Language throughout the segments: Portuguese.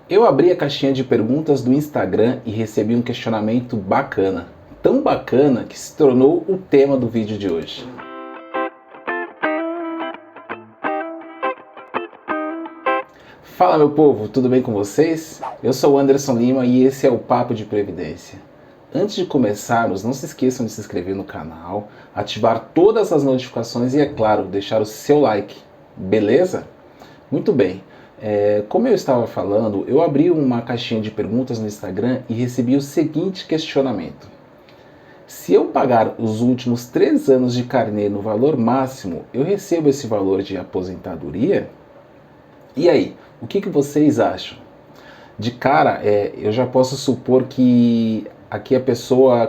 Eu abri a caixinha de perguntas do Instagram e recebi um questionamento bacana. Tão bacana que se tornou o tema do vídeo de hoje. Fala meu povo, tudo bem com vocês? Eu sou o Anderson Lima e esse é o Papo de Previdência. Antes de começarmos, não se esqueçam de se inscrever no canal, ativar todas as notificações e, é claro, deixar o seu like. Beleza? Muito bem. Como eu estava falando, eu abri uma caixinha de perguntas no Instagram e recebi o seguinte questionamento. Se eu pagar os últimos 3 anos de carnê no valor máximo, eu recebo esse valor de aposentadoria? E aí, o que vocês acham? De cara, eu já posso supor que a pessoa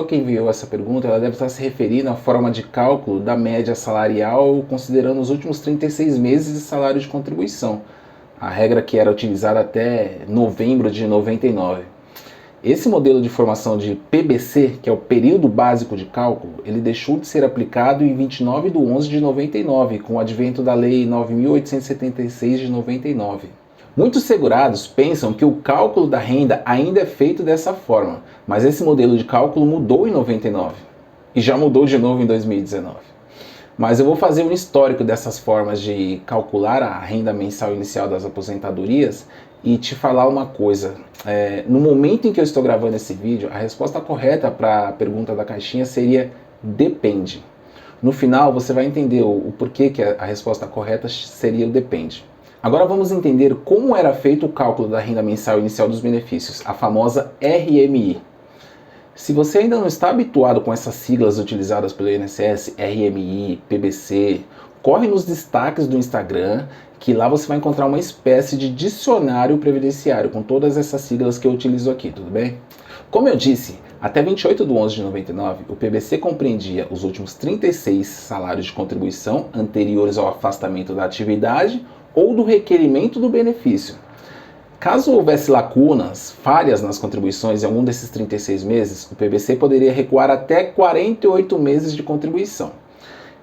que enviou essa pergunta, ela deve estar se referindo à forma de cálculo da média salarial, considerando os últimos 36 meses de salário de contribuição. A regra que era utilizada até novembro de 99. Esse modelo de formação de PBC, que é o período básico de cálculo, ele deixou de ser aplicado em 29 de 11 de 99, com o advento da Lei 9.876 de 99. Muitos segurados pensam que o cálculo da renda ainda é feito dessa forma, mas esse modelo de cálculo mudou em 99 e já mudou de novo em 2019. Mas eu vou fazer um histórico dessas formas de calcular a renda mensal inicial das aposentadorias e te falar uma coisa. No momento em que eu estou gravando esse vídeo, a resposta correta para a pergunta da caixinha seria depende. No final você vai entender o porquê que a resposta correta seria o depende. Agora vamos entender como era feito o cálculo da renda mensal inicial dos benefícios, a famosa RMI. Se você ainda não está habituado com essas siglas utilizadas pelo INSS, RMI, PBC, corre nos destaques do Instagram, que lá você vai encontrar uma espécie de dicionário previdenciário com todas essas siglas que eu utilizo aqui, tudo bem? Como eu disse, até 28 de 11 de 99, o PBC compreendia os últimos 36 salários de contribuição anteriores ao afastamento da atividade ou do requerimento do benefício. Caso houvesse lacunas, falhas nas contribuições em algum desses 36 meses, o PBC poderia recuar até 48 meses de contribuição.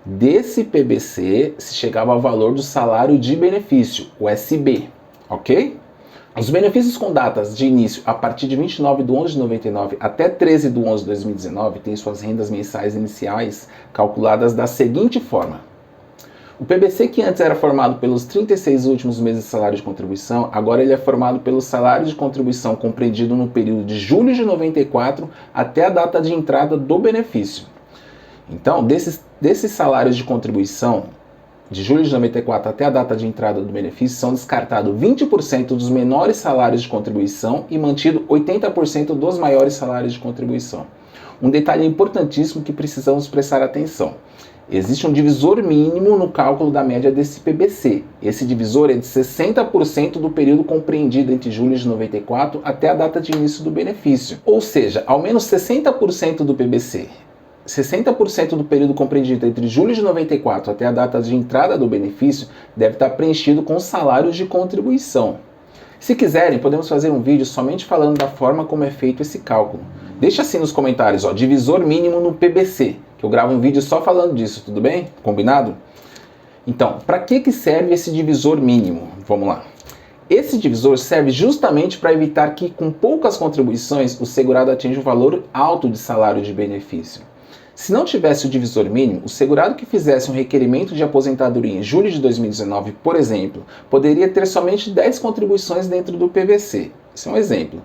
Desse PBC se chegava ao valor do salário de benefício, o SB, ok? Os benefícios com datas de início a partir de 29 de 11 de 99 até 13 de 11 de 2019 têm suas rendas mensais iniciais calculadas da seguinte forma. O PBC, que antes era formado pelos 36 últimos meses de salário de contribuição, agora ele é formado pelo salário de contribuição compreendido no período de julho de 94 até a data de entrada do benefício. Então, desses salários de contribuição, de julho de 94 até a data de entrada do benefício, são descartados 20% dos menores salários de contribuição e mantido 80% dos maiores salários de contribuição. Um detalhe importantíssimo que precisamos prestar atenção. Existe um divisor mínimo no cálculo da média desse PBC. Esse divisor é de 60% do período compreendido entre julho de 94 até a data de início do benefício. Ou seja, ao menos 60% do PBC, 60% do período compreendido entre julho de 94 até a data de entrada do benefício deve estar preenchido com salários de contribuição. Se quiserem, podemos fazer um vídeo somente falando da forma como é feito esse cálculo. Deixa assim nos comentários, divisor mínimo no PBC, que eu gravo um vídeo só falando disso, tudo bem? Combinado? Então, para que serve esse divisor mínimo? Vamos lá. Esse divisor serve justamente para evitar que, com poucas contribuições, o segurado atinja um valor alto de salário de benefício. Se não tivesse o divisor mínimo, o segurado que fizesse um requerimento de aposentadoria em julho de 2019, por exemplo, poderia ter somente 10 contribuições dentro do PBC. Isso é um exemplo.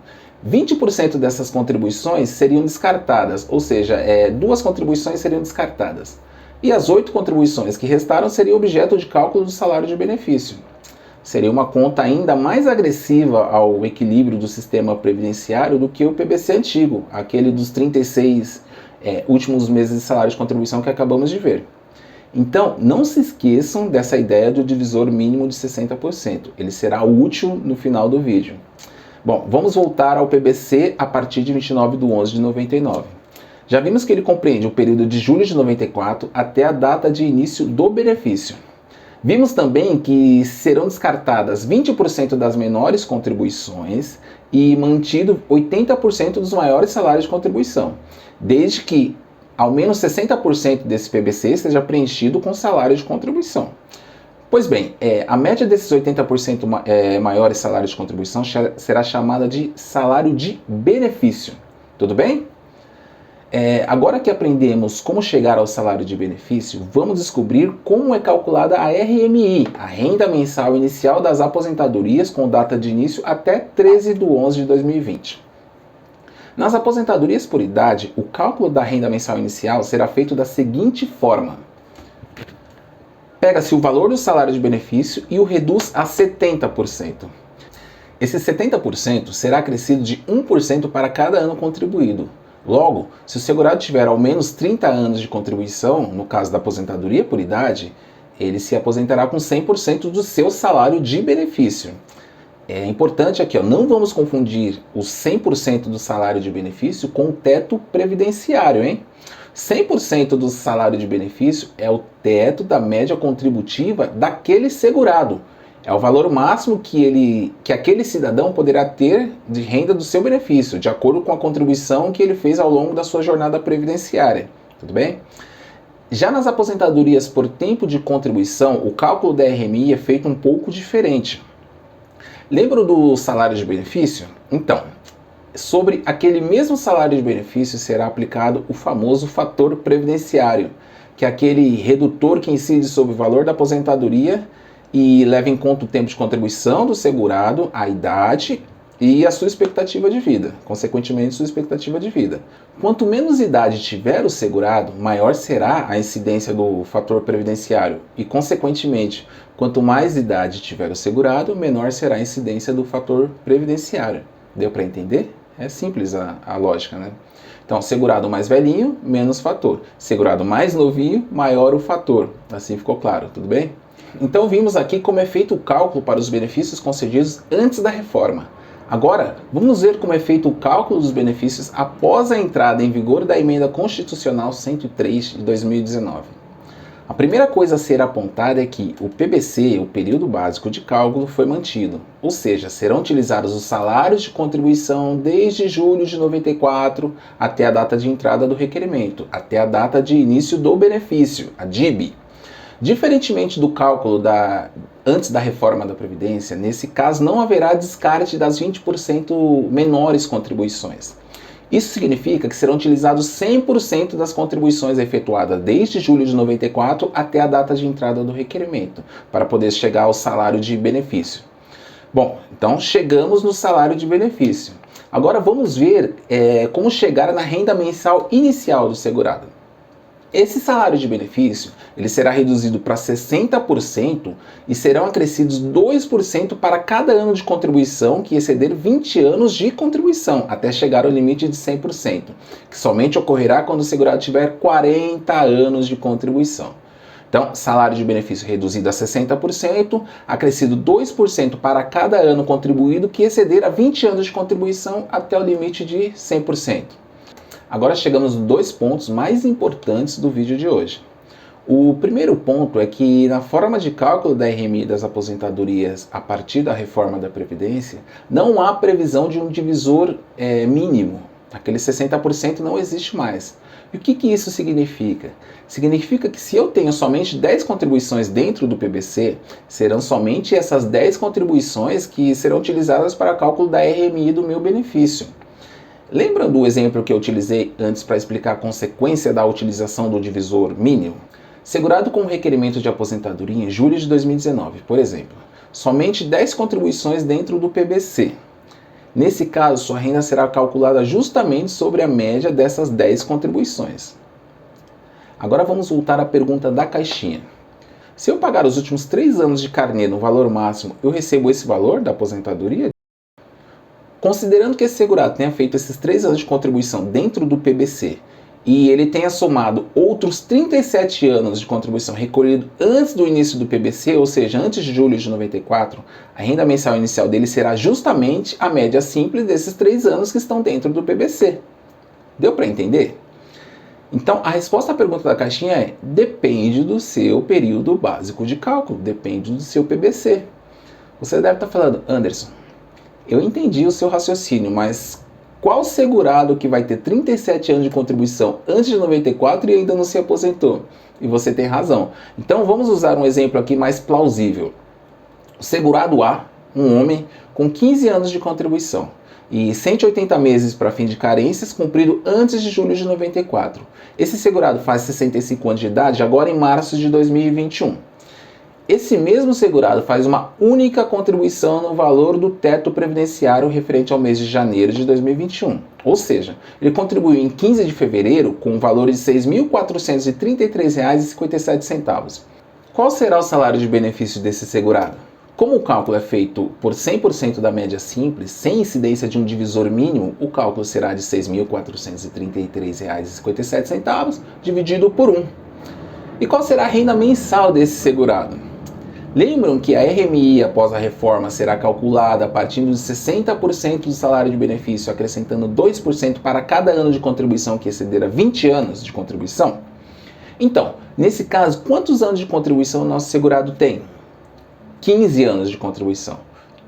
20% dessas contribuições seriam descartadas, ou seja, 2 contribuições seriam descartadas. E as 8 contribuições que restaram seriam objeto de cálculo do salário de benefício. Seria uma conta ainda mais agressiva ao equilíbrio do sistema previdenciário do que o PBC antigo, aquele dos 36 últimos meses de salário de contribuição que acabamos de ver. Então, não se esqueçam dessa ideia do divisor mínimo de 60%. Ele será útil no final do vídeo. Bom, vamos voltar ao PBC a partir de 29 de 11 de 99. Já vimos que ele compreende o período de julho de 94 até a data de início do benefício. Vimos também que serão descartadas 20% das menores contribuições e mantido 80% dos maiores salários de contribuição, desde que ao menos 60% desse PBC seja preenchido com salário de contribuição. Pois bem, a média desses 80% maiores salários de contribuição será chamada de salário de benefício. Tudo bem? Agora que aprendemos como chegar ao salário de benefício, vamos descobrir como é calculada a RMI, a renda mensal inicial das aposentadorias, com data de início até 13/11/2020. Nas aposentadorias por idade, o cálculo da renda mensal inicial será feito da seguinte forma. Pega-se o valor do salário de benefício e o reduz a 70%. Esse 70% será acrescido de 1% para cada ano contribuído. Logo, se o segurado tiver ao menos 30 anos de contribuição, no caso da aposentadoria por idade, ele se aposentará com 100% do seu salário de benefício. É importante aqui, não vamos confundir os 100% do salário de benefício com o teto previdenciário, hein? 100% do salário de benefício é o teto da média contributiva daquele segurado. É o valor máximo que aquele cidadão poderá ter de renda do seu benefício, de acordo com a contribuição que ele fez ao longo da sua jornada previdenciária. Tudo bem? Já nas aposentadorias por tempo de contribuição, o cálculo da RMI é feito um pouco diferente. Lembra do salário de benefício? Então, sobre aquele mesmo salário de benefício será aplicado o famoso fator previdenciário, que é aquele redutor que incide sobre o valor da aposentadoria e leva em conta o tempo de contribuição do segurado, a idade e a sua expectativa de vida, consequentemente sua expectativa de vida. Quanto menos idade tiver o segurado, maior será a incidência do fator previdenciário e, consequentemente, quanto mais idade tiver o segurado, menor será a incidência do fator previdenciário. Deu para entender? É simples a lógica, né? Então, segurado mais velhinho, menos fator. Segurado mais novinho, maior o fator. Assim ficou claro, tudo bem? Então vimos aqui como é feito o cálculo para os benefícios concedidos antes da reforma. Agora, vamos ver como é feito o cálculo dos benefícios após a entrada em vigor da Emenda Constitucional 103 de 2019. A primeira coisa a ser apontada é que o PBC, o período básico de cálculo, foi mantido, ou seja, serão utilizados os salários de contribuição desde julho de 94 até a data de entrada do requerimento, até a data de início do benefício, a DIB. Diferentemente do cálculo antes da reforma da Previdência, nesse caso não haverá descarte das 20% menores contribuições. Isso significa que serão utilizados 100% das contribuições efetuadas desde julho de 94 até a data de entrada do requerimento, para poder chegar ao salário de benefício. Bom, então chegamos no salário de benefício. Agora vamos ver como chegar na renda mensal inicial do segurado. Esse salário de benefício ele será reduzido para 60% e serão acrescidos 2% para cada ano de contribuição que exceder 20 anos de contribuição, até chegar ao limite de 100%, que somente ocorrerá quando o segurado tiver 40 anos de contribuição. Então, salário de benefício reduzido a 60%, acrescido 2% para cada ano contribuído que exceder a 20 anos de contribuição até o limite de 100%. Agora chegamos nos 2 pontos mais importantes do vídeo de hoje. O primeiro ponto é que na forma de cálculo da RMI das aposentadorias a partir da reforma da Previdência, não há previsão de um divisor mínimo. Aquele 60% não existe mais. E o que isso significa? Significa que se eu tenho somente 10 contribuições dentro do PBC, serão somente essas 10 contribuições que serão utilizadas para cálculo da RMI do meu benefício. Lembram do exemplo que eu utilizei antes para explicar a consequência da utilização do divisor mínimo? Segurado com requerimento de aposentadoria em julho de 2019, por exemplo, somente 10 contribuições dentro do PBC. Nesse caso, sua renda será calculada justamente sobre a média dessas 10 contribuições. Agora vamos voltar à pergunta da caixinha. Se eu pagar os últimos 3 anos de carnê no valor máximo, eu recebo esse valor da aposentadoria? Considerando que esse segurado tenha feito esses 3 anos de contribuição dentro do PBC e ele tenha somado outros 37 anos de contribuição recolhido antes do início do PBC, ou seja, antes de julho de 94, a renda mensal inicial dele será justamente a média simples desses 3 anos que estão dentro do PBC. Deu para entender? Então, a resposta à pergunta da caixinha é: depende do seu período básico de cálculo, depende do seu PBC. Você deve estar falando: Anderson, eu entendi o seu raciocínio, mas qual segurado que vai ter 37 anos de contribuição antes de 94 e ainda não se aposentou? E você tem razão. Então vamos usar um exemplo aqui mais plausível. O segurado A, um homem com 15 anos de contribuição e 180 meses para fim de carências, cumprido antes de julho de 94. Esse segurado faz 65 anos de idade agora em março de 2021. Esse mesmo segurado faz uma única contribuição no valor do teto previdenciário referente ao mês de janeiro de 2021. Ou seja, ele contribuiu em 15 de fevereiro com um valor de R$ 6.433,57. Qual será o salário de benefício desse segurado? Como o cálculo é feito por 100% da média simples, sem incidência de um divisor mínimo, o cálculo será de R$ 6.433,57 dividido por 1. E qual será a renda mensal desse segurado? Lembram que a RMI após a reforma será calculada a partir de 60% do salário de benefício, acrescentando 2% para cada ano de contribuição que exceder a 20 anos de contribuição? Então, nesse caso, quantos anos de contribuição o nosso segurado tem? 15 anos de contribuição.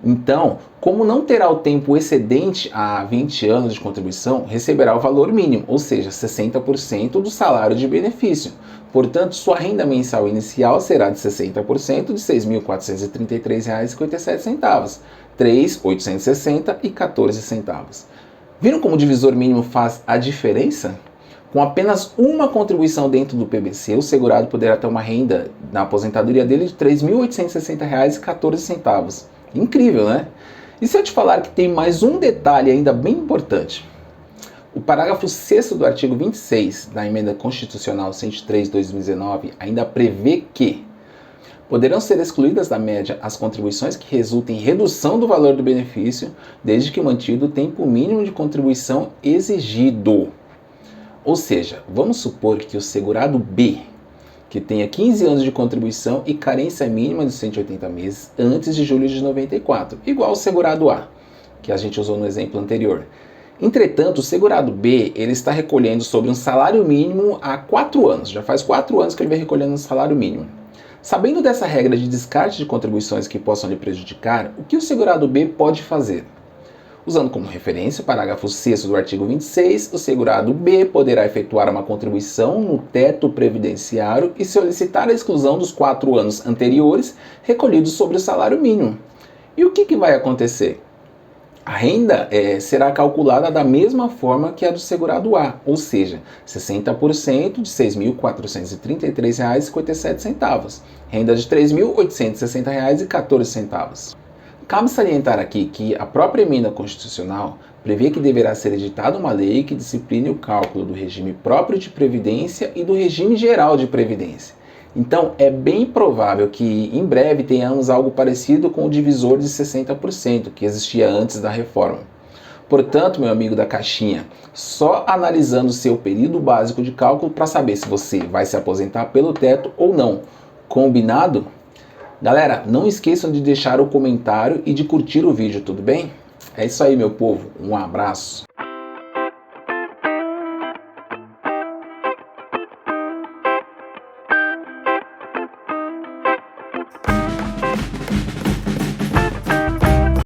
Então, como não terá o tempo excedente a 20 anos de contribuição, receberá o valor mínimo, ou seja, 60% do salário de benefício. Portanto, sua renda mensal inicial será de 60% de R$ 6.433,57, R$ 3.860,14. Viram como o divisor mínimo faz a diferença? Com apenas uma contribuição dentro do PBC, o segurado poderá ter uma renda na aposentadoria dele de R$ 3.860,14. Incrível, né? E se eu te falar que tem mais um detalhe ainda bem importante? O parágrafo 6º do artigo 26 da Emenda Constitucional 103/2019 ainda prevê que poderão ser excluídas da média as contribuições que resultem em redução do valor do benefício, desde que mantido o tempo mínimo de contribuição exigido. Ou seja, vamos supor que o segurado B, que tenha 15 anos de contribuição e carência mínima de 180 meses antes de julho de 94, igual ao segurado A, que a gente usou no exemplo anterior. Entretanto, o segurado B ele está recolhendo sobre um salário mínimo há 4 anos, já faz 4 anos que ele vem recolhendo um salário mínimo. Sabendo dessa regra de descarte de contribuições que possam lhe prejudicar, o que o segurado B pode fazer? Usando como referência o parágrafo 6º do artigo 26, o segurado B poderá efetuar uma contribuição no teto previdenciário e solicitar a exclusão dos 4 anos anteriores recolhidos sobre o salário mínimo. E o que vai acontecer? A renda será calculada da mesma forma que a do segurado A, ou seja, 60% de R$ 6.433,57, renda de R$ 3.860,14. Cabe salientar aqui que a própria emenda constitucional prevê que deverá ser editada uma lei que discipline o cálculo do regime próprio de previdência e do regime geral de previdência. Então, é bem provável que em breve tenhamos algo parecido com o divisor de 60% que existia antes da reforma. Portanto, meu amigo da caixinha, só analisando o seu período básico de cálculo para saber se você vai se aposentar pelo teto ou não. Combinado? Galera, não esqueçam de deixar o comentário e de curtir o vídeo, tudo bem? É isso aí, meu povo. Um abraço.